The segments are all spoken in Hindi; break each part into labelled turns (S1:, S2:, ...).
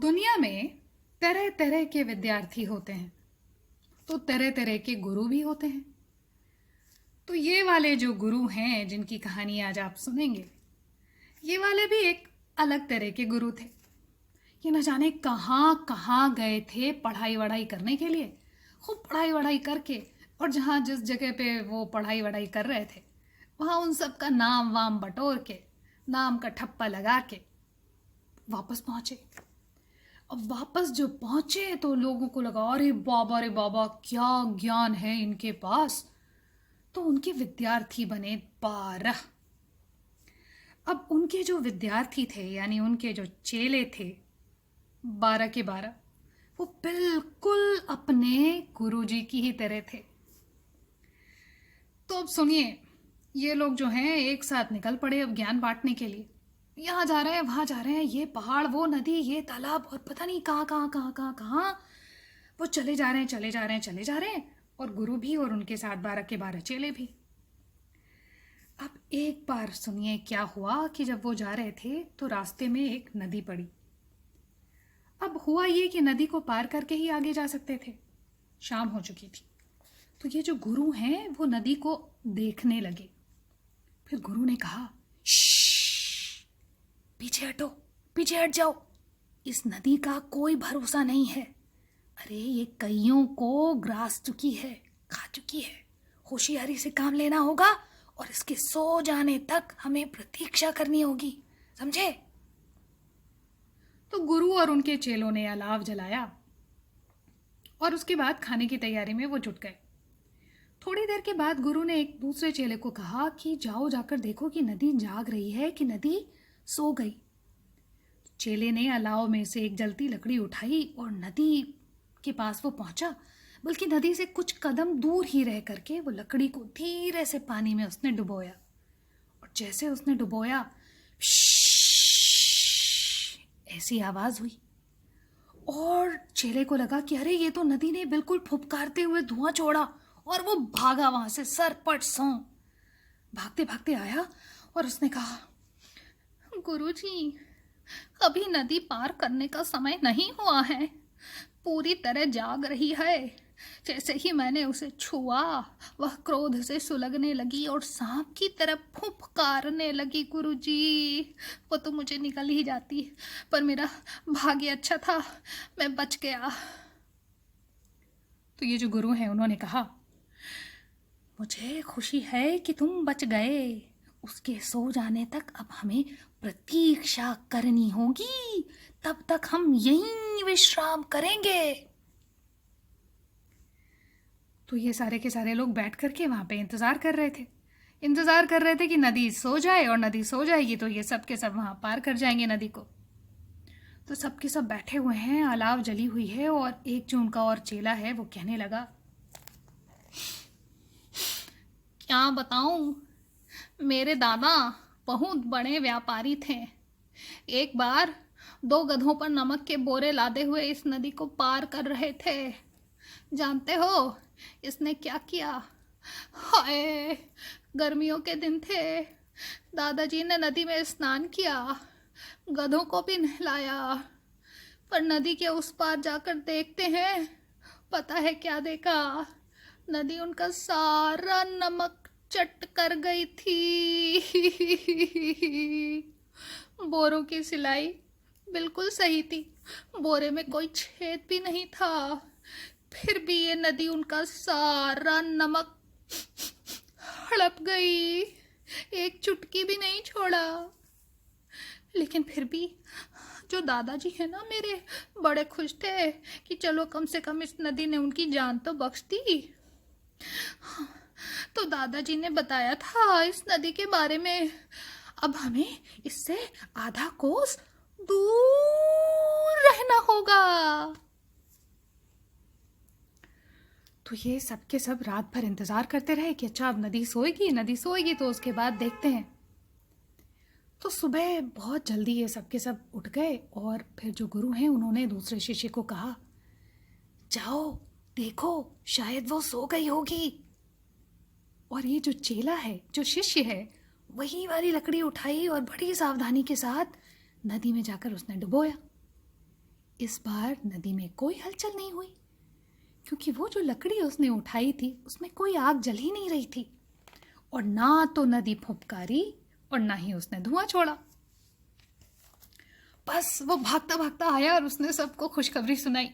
S1: दुनिया में तरह तरह के विद्यार्थी होते हैं, तो तरह तरह के गुरु भी होते हैं। तो ये वाले जो गुरु हैं जिनकी कहानी आज आप सुनेंगे, ये वाले भी एक अलग तरह के गुरु थे। ये न जाने कहाँ कहाँ गए थे पढ़ाई वढ़ाई करने के लिए। खूब पढ़ाई वढ़ाई करके, और जहाँ जिस जगह पे वो पढ़ाई वढ़ाई कर रहे थे वहाँ उन सब का नाम वाम बटोर के, नाम का ठप्पा लगा के वापस पहुँचे। अब वापस जो पहुँचे तो लोगों को लगा अरे बाबा क्या ज्ञान है इनके पास। तो उनके विद्यार्थी बने 12। अब उनके जो विद्यार्थी थे यानी उनके जो चेले थे 12 के 12, वो बिल्कुल अपने गुरुजी की ही तरह थे। तो अब सुनिए, ये लोग जो हैं एक साथ निकल पड़े अब ज्ञान बांटने के लिए। यहाँ जा रहे हैं, वहाँ जा रहे हैं, ये पहाड़, वो नदी, ये तालाब, और पता नहीं कहाँ वो चले जा रहे हैं। और गुरु भी और उनके साथ 12 के 12 चेले भी। अब एक बार सुनिए क्या हुआ कि जब वो जा रहे थे तो रास्ते में एक नदी पड़ी। अब हुआ ये कि नदी को पार करके ही आगे जा सकते थे। शाम हो चुकी थी। तो ये जो गुरु हैं वो नदी को देखने लगे। फिर गुरु ने कहा, श्श्श, पीछे हटो, पीछे हट जाओ, इस नदी का कोई भरोसा नहीं है। अरे ये कईयों को ग्रास चुकी है, खा चुकी है। होशियारी से काम लेना होगा और इसके सो जाने तक हमें प्रतीक्षा करनी होगी, समझे? तो गुरु और उनके चेलों ने अलाव जलाया और उसके बाद खाने की तैयारी में वो जुट गए। थोड़ी देर के बाद गुरु ने एक दूसरे चेले को कहा कि जाओ जाकर देखो कि नदी जाग रही है कि नदी सो गई। चेले ने अलाव में से एक जलती लकड़ी उठाई और नदी के पास वो पहुंचा, बल्कि नदी से कुछ कदम दूर ही रह करके वो लकड़ी को धीरे से पानी में उसने डुबोया। और जैसे उसने डुबोया, ऐसी आवाज हुई और चेले को लगा कि अरे ये तो नदी ने बिल्कुल फुफकारते हुए धुआं छोड़ा। और वो भागा वहां से सरपट सौ, भागते भागते आया और उसने कहा, गुरुजी, अभी नदी पार करने का समय नहीं हुआ है, पूरी तरह जाग रही है। जैसे ही मैंने उसे छुआ वह क्रोध से सुलगने लगी और सांप की तरह फुफकारने लगी। गुरुजी, वो तो मुझे निकल ही जाती, पर मेरा भाग्य अच्छा था, मैं बच गया। तो ये जो गुरु हैं उन्होंने कहा, मुझे खुशी है कि तुम बच गए। उसके सो जाने तक अब हमें प्रतीक्षा करनी होगी, तब तक हम यहीं विश्राम करेंगे। तो ये सारे के सारे लोग बैठ करके वहां पे इंतजार कर रहे थे कि नदी सो जाए, और नदी सो जाएगी तो ये सब के सब वहां पार कर जाएंगे नदी को। तो सब के सब बैठे हुए हैं, अलाव जली हुई है, और एक जो उनका और चेला है वो कहने लगा, क्या बताऊं, मेरे दादा बहुत बड़े व्यापारी थे। एक बार 2 गधों पर नमक के बोरे लादे हुए इस नदी को पार कर रहे थे। जानते हो इसने क्या किया? हाय, गर्मियों के दिन थे, दादाजी ने नदी में स्नान किया, गधों को भी नहलाया, पर नदी के उस पार जाकर देखते हैं, पता है क्या देखा? नदी उनका सारा नमक चट कर गई थी। बोरों की सिलाई बिल्कुल सही थी, बोरे में कोई छेद भी नहीं था, फिर भी ये नदी उनका सारा नमक हड़प गई, एक चुटकी भी नहीं छोड़ा। लेकिन फिर भी जो दादाजी है ना मेरे, बड़े खुश थे कि चलो कम से कम इस नदी ने उनकी जान तो बख्श दी। तो दादाजी ने बताया था इस नदी के बारे में। अब हमें इससे आधा कोस दूर रहना होगा। तो ये सब के सब रात भर इंतजार करते रहे कि अच्छा अब नदी सोएगी तो उसके बाद देखते हैं। तो सुबह बहुत जल्दी ये सब के सब उठ गए, और फिर जो गुरु हैं उन्होंने दूसरे शिष्य को कहा, जाओ देखो, शायद वो सो गई होगी। और ये जो चेला है, जो शिष्य है, वही वाली लकड़ी उठाई और बड़ी सावधानी के साथ नदी में जाकर उसने डुबोया। इस बार नदी में कोई हलचल नहीं हुई, क्योंकि वो जो लकड़ी उसने उठाई थी उसमें कोई आग जल ही नहीं रही थी, और ना तो नदी फुफकारी और ना ही उसने धुआं छोड़ा। बस वो भागता भागता आया और उसने सबको खुशखबरी सुनाई।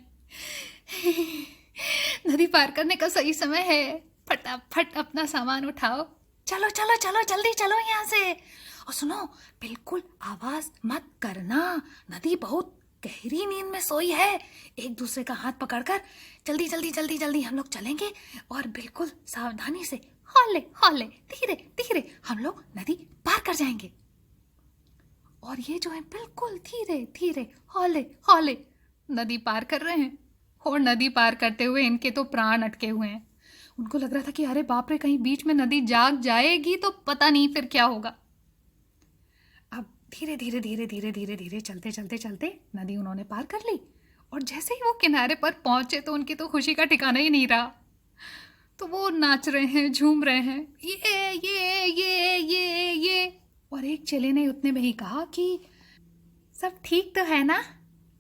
S1: नदी पार करने का सही समय है, फटाफट अपना सामान उठाओ, चलो चलो चलो जल्दी चलो यहाँ से। और सुनो, बिल्कुल आवाज मत करना, नदी बहुत गहरी नींद में सोई है। एक दूसरे का हाथ पकड़कर जल्दी जल्दी जल्दी जल्दी हम लोग चलेंगे, और बिल्कुल सावधानी से, हौले हौले, धीरे धीरे हम लोग नदी पार कर जाएंगे। और ये जो है बिल्कुल धीरे धीरे, हौले हौले नदी पार कर रहे हैं। और नदी पार करते हुए इनके तो प्राण अटके हुए हैं। उनको लग रहा था कि अरे बाप रे, कहीं बीच में नदी जाग जाएगी तो पता नहीं फिर क्या होगा। अब धीरे धीरे धीरे धीरे धीरे धीरे चलते चलते चलते नदी उन्होंने पार कर ली। और जैसे ही वो किनारे पर पहुंचे तो उनकी तो खुशी का ठिकाना ही नहीं रहा। तो वो नाच रहे हैं, झूम रहे हैं, ये। और एक चेले ने उतने में ही कहा कि सब ठीक तो है ना,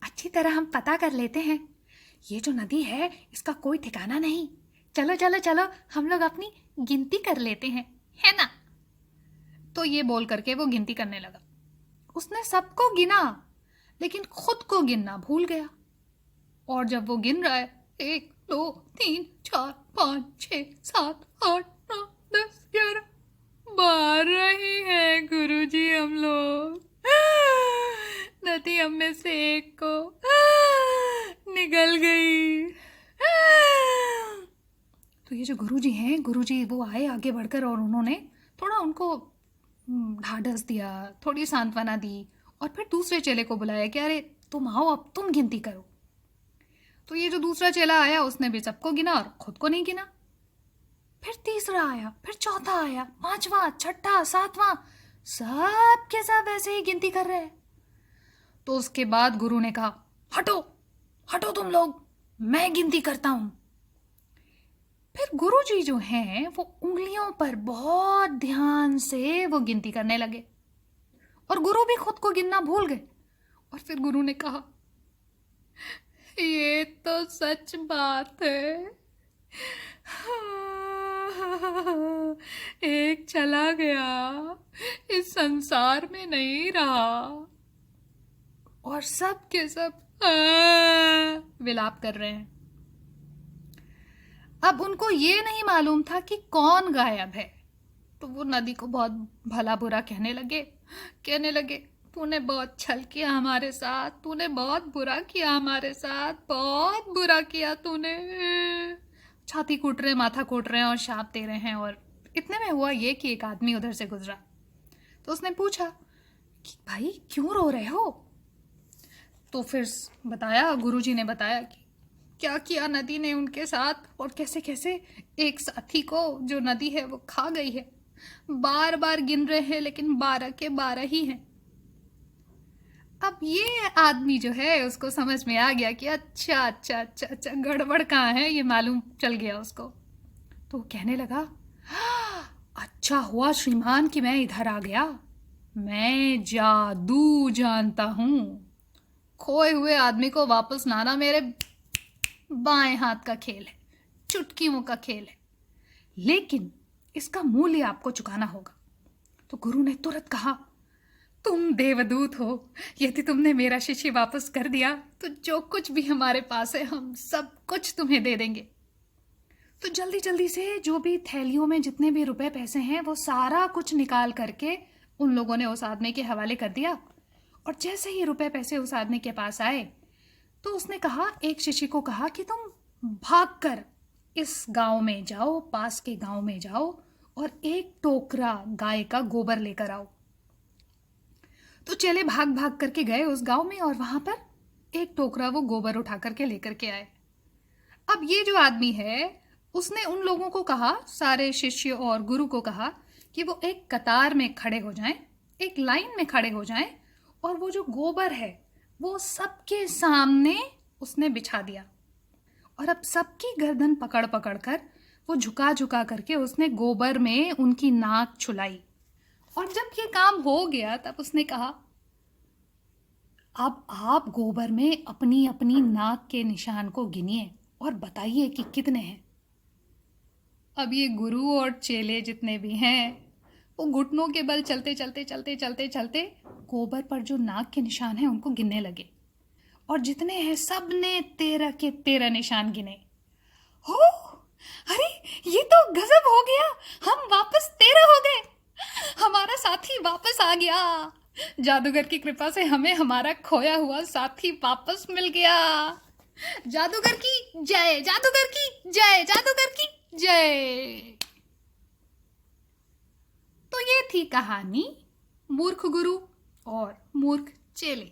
S1: अच्छी तरह हम पता कर लेते हैं, ये जो नदी है इसका कोई ठिकाना नहीं, चलो चलो चलो हम लोग अपनी गिनती कर लेते हैं, है ना। तो ये बोल करके वो गिनती करने लगा। उसने सबको गिना, लेकिन खुद को गिनना भूल गया। और जब वो गिन रहा है, 1 2 3 4 5 6 7 8 9 10 11 12 ही है गुरुजी हम लोग। नदी हम में से एक को निगल गई। तो ये जो गुरुजी हैं, गुरुजी वो आए आगे बढ़कर और उन्होंने थोड़ा उनको ढाढ़स दिया, थोड़ी सांत्वना दी, और फिर दूसरे चेले को बुलाया कि अरे तुम आओ, अब तुम गिनती करो। तो ये जो दूसरा चेला आया उसने भी सबको गिना और खुद को नहीं गिना। फिर तीसरा आया, फिर चौथा आया, 5वां, 6ठा, 7वां, सब के सब ऐसे ही गिनती कर रहे हैं। तो उसके बाद गुरु ने कहा, हटो हटो तुम लोग, मैं गिनती करता हूं। फिर गुरुजी जो हैं वो उंगलियों पर बहुत ध्यान से वो गिनती करने लगे, और गुरु भी खुद को गिनना भूल गए। और फिर गुरु ने कहा, ये तो सच बात है, एक चला गया, इस संसार में नहीं रहा। और सब के सब विलाप कर रहे हैं। अब उनको ये नहीं मालूम था कि कौन गायब है। तो वो नदी को बहुत भला बुरा कहने लगे, तूने बहुत छल किया हमारे साथ, तूने बहुत बुरा किया हमारे साथ, बहुत बुरा किया तूने। छाती कूट रहे, माथा कूट रहे हैं और शाप दे रहे हैं। और इतने में हुआ ये कि एक आदमी उधर से गुजरा। तो उसने पूछा कि भाई क्यों रो रहे हो। तो फिर बताया, गुरुजी ने बताया कि क्या किया नदी ने उनके साथ, और कैसे कैसे एक साथी को जो नदी है वो खा गई है। बार बार गिन रहे हैं लेकिन 12 के 12 ही हैं। अब ये आदमी जो है उसको समझ में आ गया कि अच्छा अच्छा अच्छा अच्छा गड़बड़ कहाँ है, ये मालूम चल गया उसको। तो वो कहने लगा, अच्छा हुआ श्रीमान कि मैं इधर आ गया, मैं जादू जानता हूँ। खोए हुए आदमी को वापस लाना मेरे बाएं हाथ का खेल है, चुटकियों का खेल है, लेकिन इसका मूल्य आपको चुकाना होगा। तो गुरु ने तुरंत कहा, तुम देवदूत हो, यदि तुमने मेरा शिष्य वापस कर दिया तो जो कुछ भी हमारे पास है हम सब कुछ तुम्हें दे देंगे। तो जल्दी जल्दी से जो भी थैलियों में जितने भी रुपए पैसे हैं वो सारा कुछ निकाल करके उन लोगों ने उस आदमी के हवाले कर दिया। और जैसे ही रुपए पैसे उस आदमी के पास आए तो उसने कहा, एक शिष्य को कहा कि तुम भागकर इस गांव में जाओ, पास के गांव में जाओ और एक टोकरा गाय का गोबर लेकर आओ। तो चेले भाग भाग करके गए उस गांव में और वहां पर एक टोकरा वो गोबर उठा करके लेकर के आए। अब ये जो आदमी है उसने उन लोगों को कहा, सारे शिष्य और गुरु को कहा कि वो एक कतार में खड़े हो जाएं, एक लाइन में खड़े हो जाएं, और वो जो गोबर है वो सबके सामने उसने बिछा दिया। और अब सबकी गर्दन पकड़ पकड़ कर वो झुका झुका करके उसने गोबर में उनकी नाक छुलाई। और जब ये काम हो गया तब उसने कहा, अब आप गोबर में अपनी अपनी नाक के निशान को गिनिए और बताइए कि कितने हैं। अब ये गुरु और चेले जितने भी हैं वो घुटनों के बल चलते चलते चलते चलते चलते गोबर पर जो नाक के निशान हैं उनको गिनने लगे, और जितने हैं सब ने 13 के 13 निशान गिने। हो, अरे ये तो गजब हो गया, हम वापस 13 हो गए, हमारा साथी वापस आ गया। जादूगर की कृपा से हमें हमारा खोया हुआ साथी वापस मिल गया। जादूगर की जय, जादूगर की जय, जादूगर की जय। तो ये थी कहानी मूर्ख गुरु और मूर्ख चेले।